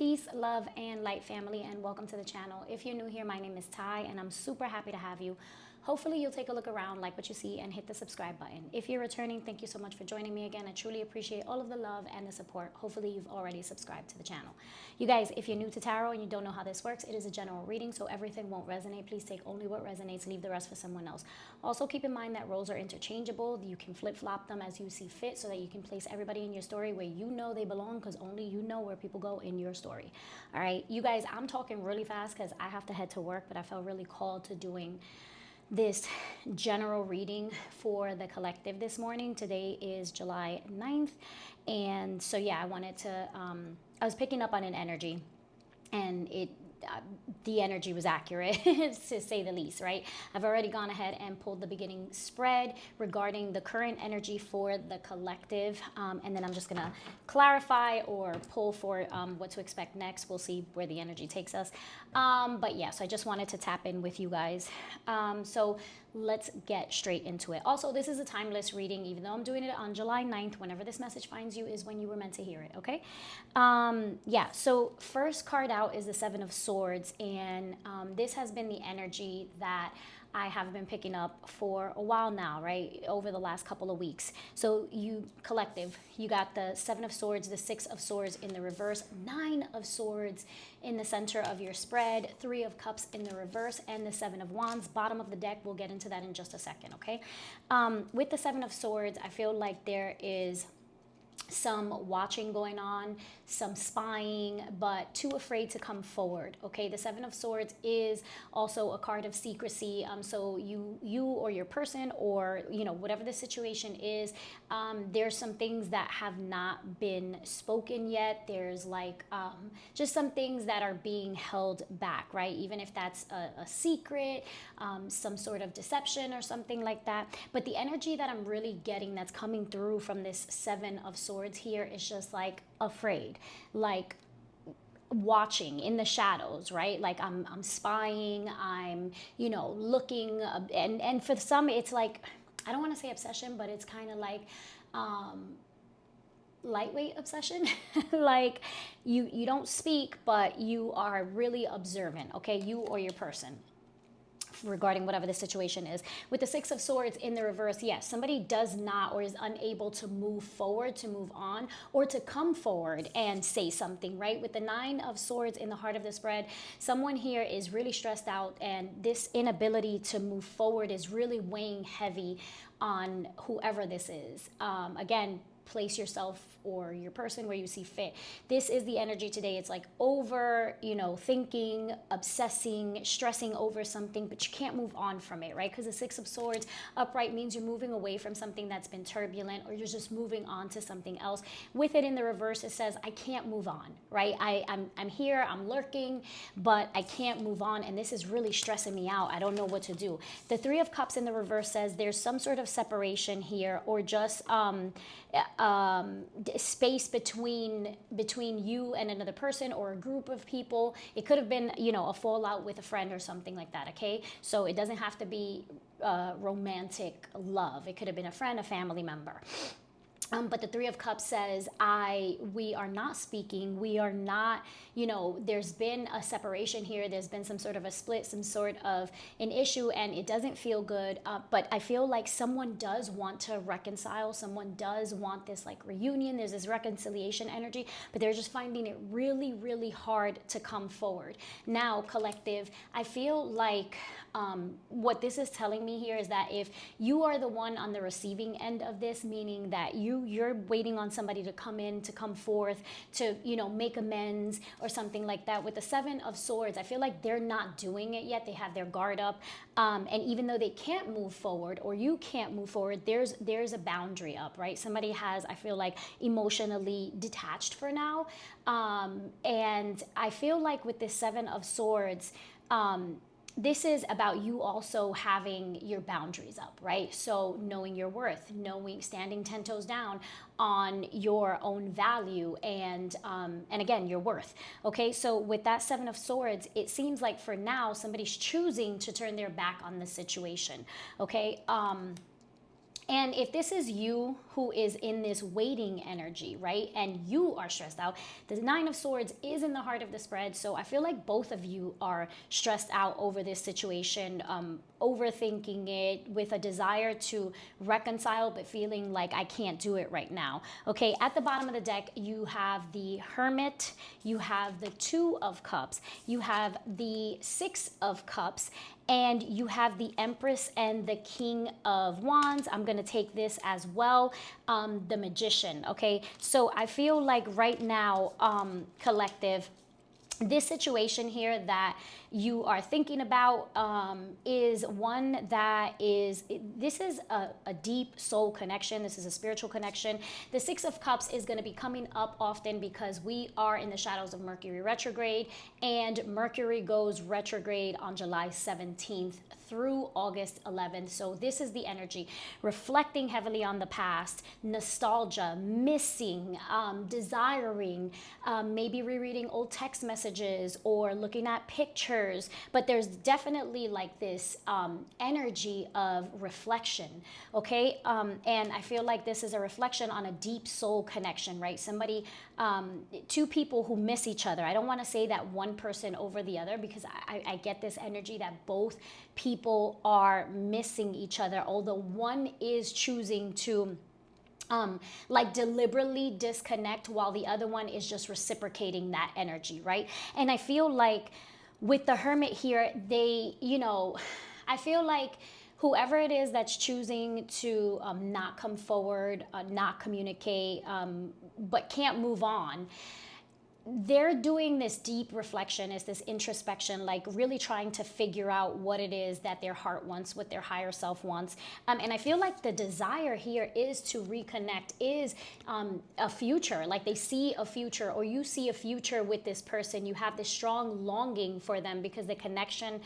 Peace, love, and light, family, and welcome to the channel. If you're new here, my name is Ty, and I'm super happy to have you. Hopefully you'll take a look around, like what you see, and hit the subscribe button. If you're returning, thank you so much for joining me again. I truly appreciate all of the love and the support. Hopefully you've already subscribed to the channel. You guys, if you're new to tarot and you don't know how this works, it is a general reading, so everything won't resonate. Please take only what resonates, leave the rest for someone else. Also keep in mind that roles are interchangeable. You can flip-flop them as you see fit so that you can place everybody in your story where you know they belong, because only you know where people go in your story. All right, you guys, I'm talking really fast because I have to head to work, but I felt really called to doing this general reading for the collective this morning. Today is July 9th, and so yeah, I wanted to I was picking up on an energy, and the energy was accurate to say the least, right? I've already gone ahead and pulled the beginning spread regarding the current energy for the collective, and then I'm just gonna clarify or pull for what to expect next. We'll see where the energy takes us, but yeah, so I just wanted to tap in with you guys. So let's get straight into it. Also, this is a timeless reading, even though I'm doing it on July 9th. Whenever this message finds you is when you were meant to hear it, okay? Yeah, so first card out is the Seven of Swords, and this has been the energy that I have been picking up for a while now, right? Over the last couple of weeks. So you collective, you got the Seven of Swords, the Six of Swords in the reverse, Nine of Swords in the center of your spread, Three of Cups in the reverse, and the Seven of Wands, bottom of the deck. We'll get into that in just a second, okay? With the Seven of Swords, I feel like there is some watching going on, some spying, but too afraid to come forward, okay? The Seven of Swords is also a card of secrecy, so you or your person, or you know, whatever the situation is, there's some things that have not been spoken yet. There's like just some things that are being held back, right? Even if that's a secret, some sort of deception or something like that. But the energy that I'm really getting that's coming through from this Seven of Swords here is just like afraid, like watching in the shadows, right? Like I'm spying, I'm, you know, looking, and for some it's like, I don't want to say obsession, but it's kind of like lightweight obsession. Like you don't speak, but you are really observant, okay? You or your person, regarding whatever the situation is. With the Six of Swords in the reverse, yes, somebody does not or is unable to move forward, to move on, or to come forward and say something, right? With the Nine of Swords in the heart of the spread, someone here is really stressed out, and this inability to move forward is really weighing heavy on whoever this is. Again, place yourself or your person where you see fit. This is the energy today. It's like over, you know, thinking, obsessing, stressing over something, but you can't move on from it, right? Because the Six of Swords upright means you're moving away from something that's been turbulent, or you're just moving on to something else. With it in the reverse, it says, I can't move on, right? I'm here, I'm lurking, but I can't move on, and this is really stressing me out. I don't know what to do. The Three of Cups in the reverse says there's some sort of separation here, or just space between you and another person or a group of people. It could have been, you know, a fallout with a friend or something like that, okay? So it doesn't have to be romantic love. It could have been a friend, a family member. But the Three of Cups says, we are not speaking. We are not, you know, there's been a separation here. There's been some sort of a split, some sort of an issue, and it doesn't feel good. But I feel like someone does want to reconcile. Someone does want this like reunion. There's this reconciliation energy, but they're just finding it really, really hard to come forward. Now, collective, I feel like what this is telling me here is that if you are the one on the receiving end of this, meaning that you're waiting on somebody to come in, to come forth, to, you know, make amends or something like that. With the Seven of Swords, I feel like they're not doing it yet. They have their guard up, and even though they can't move forward, or you can't move forward, there's a boundary up, right? Somebody has, I feel like, emotionally detached for now, and I feel like with this Seven of Swords, this is about you also having your boundaries up, right? So knowing your worth, standing 10 toes down on your own value, and again, your worth. Okay, so with that Seven of Swords, it seems like for now somebody's choosing to turn their back on the situation. Okay, And if this is you who is in this waiting energy, right, and you are stressed out, the Nine of Swords is in the heart of the spread. So I feel like both of you are stressed out over this situation, overthinking it with a desire to reconcile, but feeling like I can't do it right now. Okay, at the bottom of the deck, you have the Hermit, you have the Two of Cups, you have the Six of Cups, and you have the Empress and the King of Wands. I'm going to take this as well, the Magician. Okay, so I feel like right now, collective, this situation here that you are thinking about is one that this is a deep soul connection. This is a spiritual connection. The Six of Cups is going to be coming up often because we are in the shadows of Mercury retrograde, and Mercury goes retrograde on July 17th through August 11th. So this is the energy reflecting heavily on the past, nostalgia, missing, desiring, maybe rereading old text messages or looking at pictures. But there's definitely like this energy of reflection, okay? And I feel like this is a reflection on a deep soul connection, right? Somebody, two people who miss each other. I don't want to say that one person over the other, because I get this energy that both people are missing each other, although one is choosing to like deliberately disconnect while the other one is just reciprocating that energy, right? And I feel like with the Hermit here, I feel like whoever it is that's choosing to not come forward, not communicate, but can't move on, they're doing this deep reflection, is this introspection, like really trying to figure out what it is that their heart wants, what their higher self wants. And I feel like the desire here is to reconnect, is a future, like they see a future, or you see a future with this person. You have this strong longing for them because the connection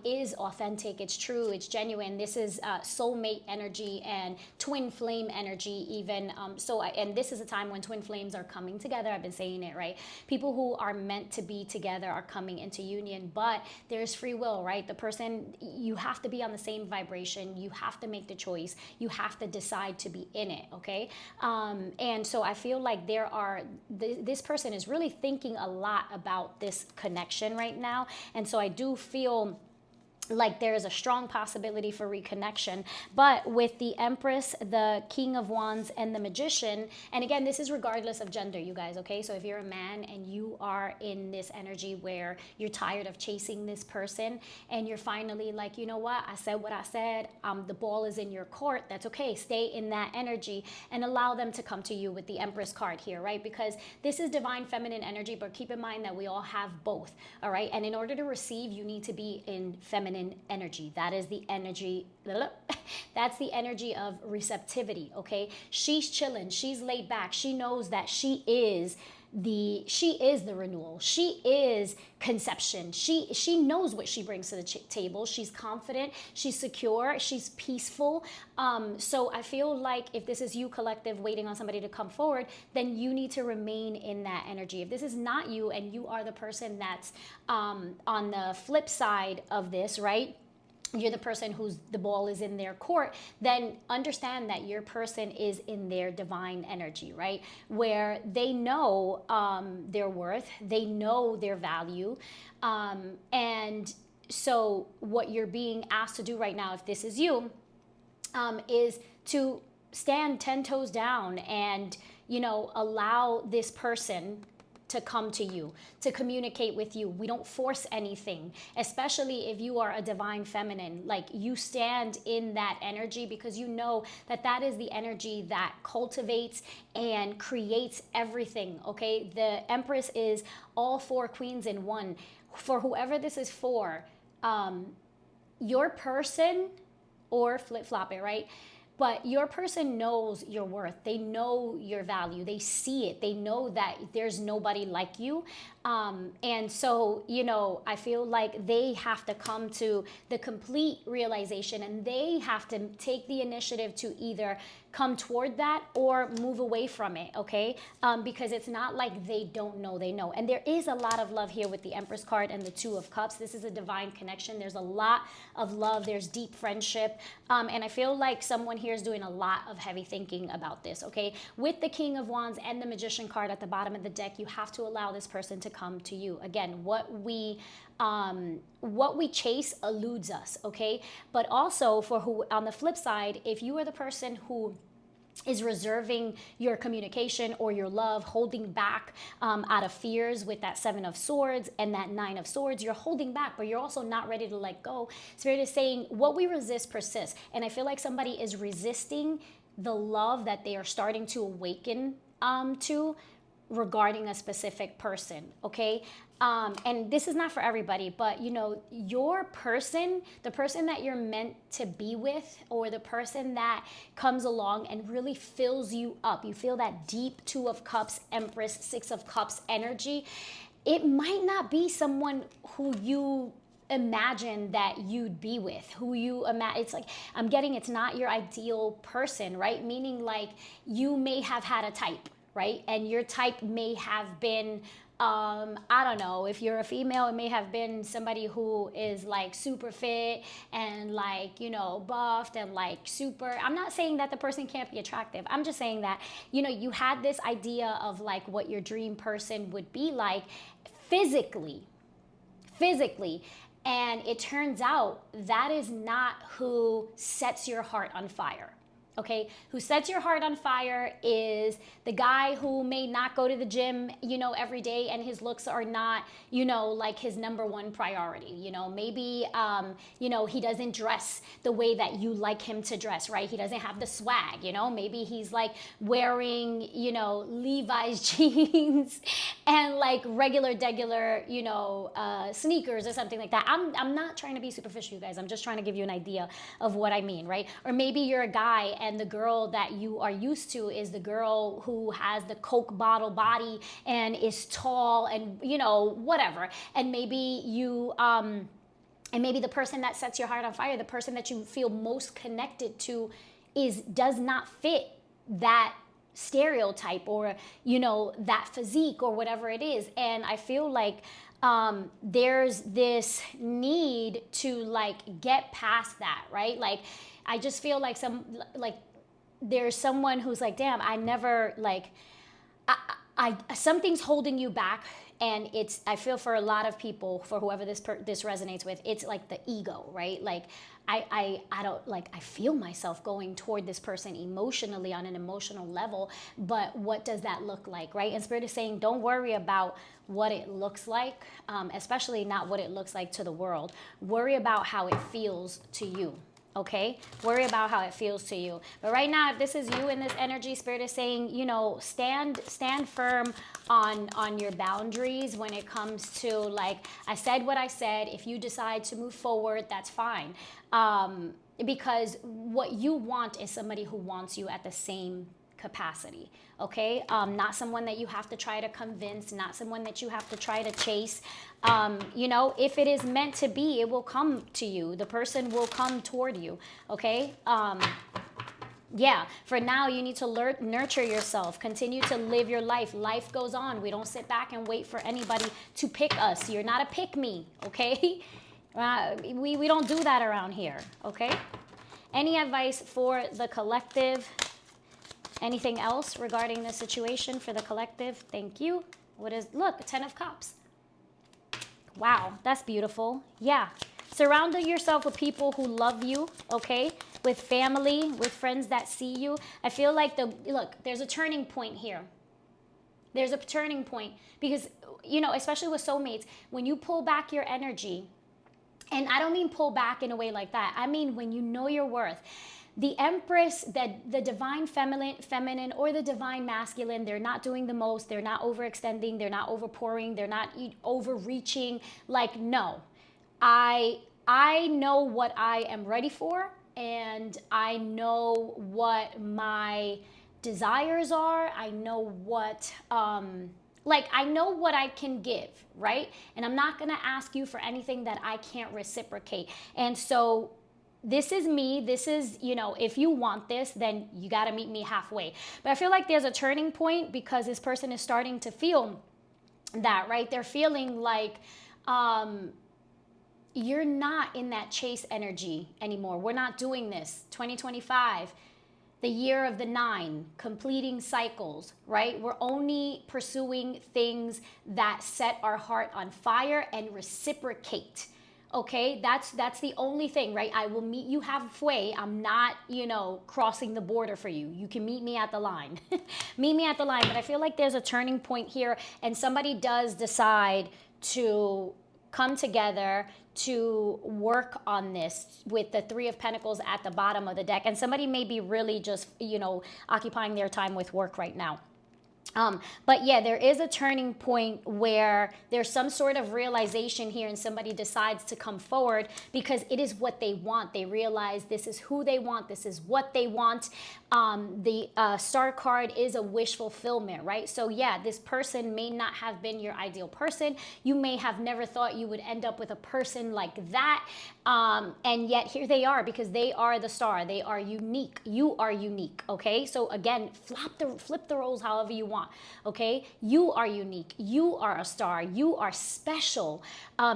is authentic, it's true, it's genuine. This is soulmate energy and twin flame energy even. And this is a time when twin flames are coming together. I've been saying it, right? People who are meant to be together are coming into union, but there's free will, right? The person, you have to be on the same vibration. You have to make the choice. You have to decide to be in it, okay? And so I feel like this person is really thinking a lot about this connection right now. And so I do feel like there is a strong possibility for reconnection. But with the Empress, the King of Wands, and the Magician, and again, this is regardless of gender, you guys, okay? So if you're a man and you are in this energy where you're tired of chasing this person and you're finally like, you know what, I said what I said, the ball is in your court, that's okay. Stay in that energy and allow them to come to you with the Empress card here, right? Because this is divine feminine energy, but keep in mind that we all have both, all right? And in order to receive, you need to be in feminine energy. That is the energy, that's the energy of receptivity, okay? She's chilling, she's laid back, she knows that she is the renewal, she is conception, she knows what she brings to the table. She's confident, she's secure, she's peaceful. So I feel like if this is you, collective, waiting on somebody to come forward, then you need to remain in that energy. If this is not you and you are the person that's on the flip side of this, right, you're the person who's the ball is in their court, then understand that your person is in their divine energy, right? Where they know their worth, they know their value. And so what you're being asked to do right now, if this is you, is to stand 10 toes down and, allow this person to come to you, to communicate with you. We don't force anything, especially if you are a divine feminine. Like, you stand in that energy because you know that that is the energy that cultivates and creates everything, okay? The Empress is all four queens in one. For whoever this is for, your person, or flip-flop it, right? But your person knows your worth. They know your value. They see it. They know that there's nobody like you. And so, I feel like they have to come to the complete realization, and they have to take the initiative to either come toward that or move away from it, okay? Because it's not like they don't know, they know. And there is a lot of love here with the Empress card and the Two of Cups. This is a divine connection. There's a lot of love. There's deep friendship. And I feel like someone here is doing a lot of heavy thinking about this, okay? With the King of Wands and the Magician card at the bottom of the deck, you have to allow this person to come to you. Again, what we chase eludes us, okay? But also for who, on the flip side, if you are the person who is reserving your communication or your love, holding back out of fears with that Seven of Swords and that Nine of Swords, you're holding back, but you're also not ready to let go. Spirit is saying what we resist persists. And I feel like somebody is resisting the love that they are starting to awaken to regarding a specific person, okay? And this is not for everybody, but you know, your person, the person that you're meant to be with, or the person that comes along and really fills you up, you feel that deep Two of Cups, Empress, Six of Cups energy. It might not be someone who you imagine that you'd be with, who you imagine. It's like, I'm getting, it's not your ideal person, right? Meaning like you may have had a type, right? And your type may have been, I don't know, if you're a female, it may have been somebody who is like super fit and like, you know, buffed and like super, I'm not saying that the person can't be attractive. I'm just saying that, you know, you had this idea of like what your dream person would be like physically. And it turns out that is not who sets your heart on fire. Okay, who sets your heart on fire is the guy who may not go to the gym, you know, every day, and his looks are not, you know, like his number one priority. You know, maybe, you know, he doesn't dress the way that you like him to dress, right? He doesn't have the swag, you know, maybe he's like wearing, you know, Levi's jeans and like regular, you know, sneakers or something like that. I'm not trying to be superficial, you guys. I'm just trying to give you an idea of what I mean, right? Or maybe you're a guy and the girl that you are used to is the girl who has the Coke bottle body and is tall and, you know, whatever. And maybe you, and maybe the person that sets your heart on fire, the person that you feel most connected to does not fit that stereotype or, you know, that physique or whatever it is. And I feel like there's this need to like get past that, right? Like, I just feel like there's someone who's like, damn, I never like, I something's holding you back. And I feel for a lot of people, for whoever this resonates with, it's like the ego, right? Like I don't like, I feel myself going toward this person emotionally on an emotional level, but what does that look like, right? And Spirit is saying, don't worry about what it looks like, especially not what it looks like to the world. Worry about how it feels to you. Okay, worry about how it feels to you. But right now, if this is you in this energy, Spirit is saying, you know, stand firm on your boundaries when it comes to like, I said what I said. If you decide to move forward, that's fine. Because what you want is somebody who wants you at the same capacity, okay? Not someone that you have to try to convince, not someone that you have to try to chase. You know, if it is meant to be, it will come to you. The person will come toward you, okay? Yeah, for now, you need to nurture yourself. Continue to live your life. Life goes on. We don't sit back and wait for anybody to pick us. You're not a pick me, okay? We don't do that around here, okay? Any advice for the collective? Anything else regarding the situation for the collective? Thank you. Look, 10 of Cups. Wow, that's beautiful. Yeah. Surround yourself with people who love you, okay? With family, with friends that see you. I feel like there's a turning point here. There's a turning point because, you know, especially with soulmates, when you pull back your energy, and I don't mean pull back in a way like that. I mean, when you know your worth. The Empress, the divine feminine or the divine masculine, they're not doing the most. They're not overextending. They're not overpouring. They're not overreaching. Like, no, I know what I am ready for, and I know what my desires are. I know what, I know what I can give, right? And I'm not going to ask you for anything that I can't reciprocate. And so this is me. This is, you know, if you want this, then you got to meet me halfway. But I feel like there's a turning point because this person is starting to feel that, right? They're feeling like, you're not in that chase energy anymore. We're not doing this. 2025, the year of the 9, completing cycles, right? We're only pursuing things that set our heart on fire and reciprocate. Okay, that's the only thing, right? I will meet you halfway. I'm not, you know, crossing the border for you. You can meet me at the line. Meet me at the line. But I feel like there's a turning point here, and somebody does decide to come together to work on this with the 3 of Pentacles at the bottom of the deck. And somebody may be really just, you know, occupying their time with work right now. But yeah, there is a turning point where there's some sort of realization here and somebody decides to come forward because it is what they want. They realize this is who they want. This is what they want. The star card is a wish fulfillment, right? So yeah, this person may not have been your ideal person. You may have never thought you would end up with a person like that. And yet here they are because they are the star. They are unique. You are unique. Okay. So again, flip the roles however you want. Okay. You are unique. You are a star. You are special.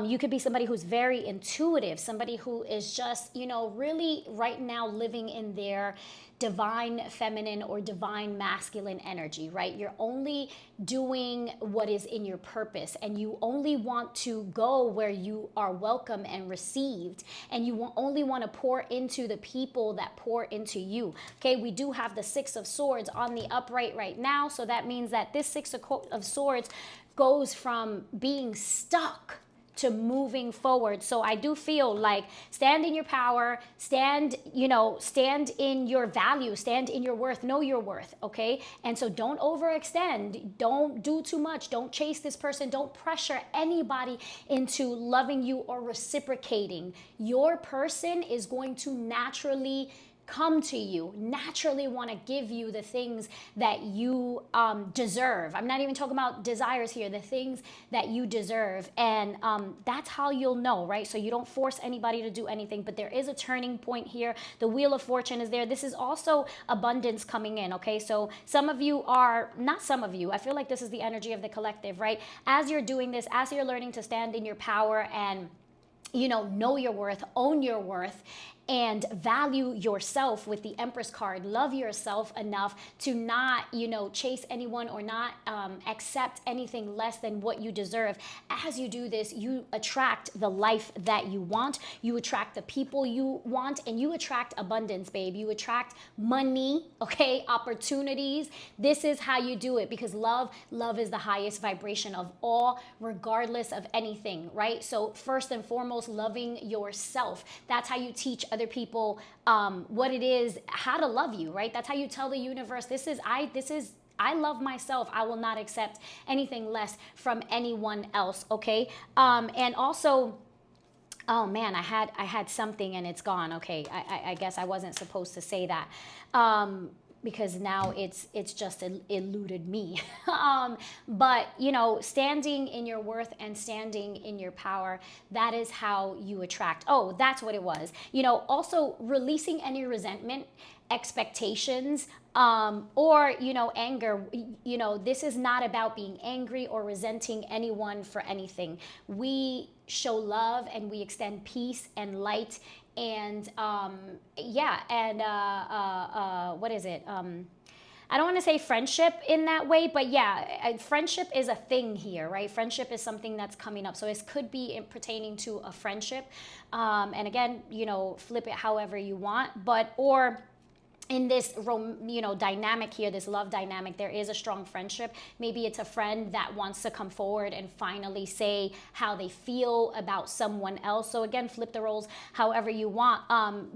You could be somebody who's very intuitive, somebody who is just, you know, really right now living in their divine feminine or divine masculine energy, right? You're only doing what is in your purpose, and you only want to go where you are welcome and received, and you only want to pour into the people that pour into you. Okay, we do have the 6 of Swords on the upright right now, so that means that this 6 of Swords goes from being stuck to moving forward. So I do feel like stand in your power, stand in your value, stand in your worth, know your worth, okay? And so don't overextend, don't do too much, don't chase this person, don't pressure anybody into loving you or reciprocating. Your person is going to naturally come to you, naturally want to give you the things that you deserve. I'm not even talking about desires here, the things that you deserve. And that's how you'll know, right? So you don't force anybody to do anything, but there is a turning point here. The Wheel of Fortune is there. This is also abundance coming in, okay? So some of you are, not some of you, I feel like this is the energy of the collective, right? As you're doing this, as you're learning to stand in your power and, you know your worth, own your worth, and value yourself with the Empress card. Love yourself enough to not, chase anyone or not accept anything less than what you deserve. As you do this, you attract the life that you want. You attract the people you want, and you attract abundance, babe. You attract money, okay? Opportunities. This is how you do it, because love is the highest vibration of all, regardless of anything, right? So first and foremost, loving yourself. That's how you teach other people what it is, how to love you, right? That's how you tell the universe, I love myself. I will not accept anything less from anyone else, okay? And also, oh man, I had something and it's gone. Okay, I guess I wasn't supposed to say that. Because now it's just eluded me. But, standing in your worth and standing in your power, that is how you attract. Oh, that's what it was. Also releasing any resentment, expectations, or, anger. This is not about being angry or resenting anyone for anything. We show love and we extend peace and light and what is it? I don't want to say friendship in that way, but yeah, friendship is a thing here, right? Friendship is something that's coming up. So it could be pertaining to a friendship. And again, flip it however you want, or in this, dynamic here, this love dynamic, there is a strong friendship. Maybe it's a friend that wants to come forward and finally say how they feel about someone else. So again, flip the roles however you want.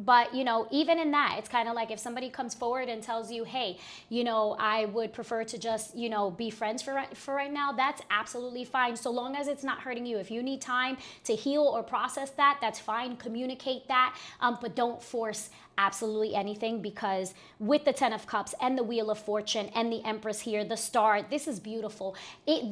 But, even in that, it's kind of like if somebody comes forward and tells you, hey, I would prefer to just, be friends for right now, that's absolutely fine. So long as it's not hurting you. If you need time to heal or process that, that's fine. Communicate that, but don't force absolutely anything, because with the 10 of Cups and the Wheel of Fortune and the Empress here, the Star, this is beautiful.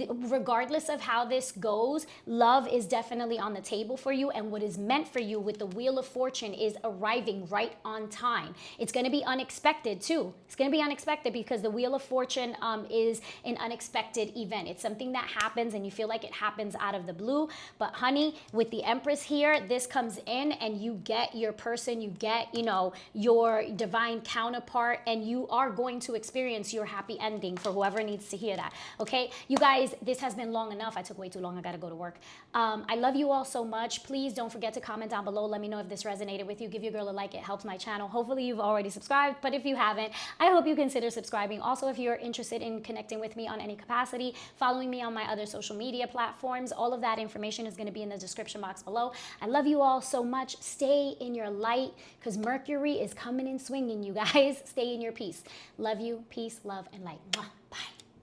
Regardless of how this goes, love is definitely on the table for you, and what is meant for you with the Wheel of Fortune is arriving right on time. It's going to be unexpected too. It's going to be unexpected because the Wheel of Fortune is an unexpected event. It's something that happens and you feel like it happens out of the blue. But honey, with the Empress here, this comes in and you get your person, you get, you know, your divine counterpart, and you are going to experience your happy ending for whoever needs to hear that. Okay, you guys, this has been long enough. I took way too long. I got to go to work. I love you all so much. Please don't forget to comment down below. Let me know if this resonated with you. Give your girl a like. It helps my channel. Hopefully you've already subscribed, but if you haven't, I hope you consider subscribing. Also, if you're interested in connecting with me on any capacity, following me on my other social media platforms, all of that information is going to be in the description box below. I love you all so much. Stay in your light, because Mercury is coming and swinging, you guys. Stay in your peace. Love you. Peace, love, and light. Mwah.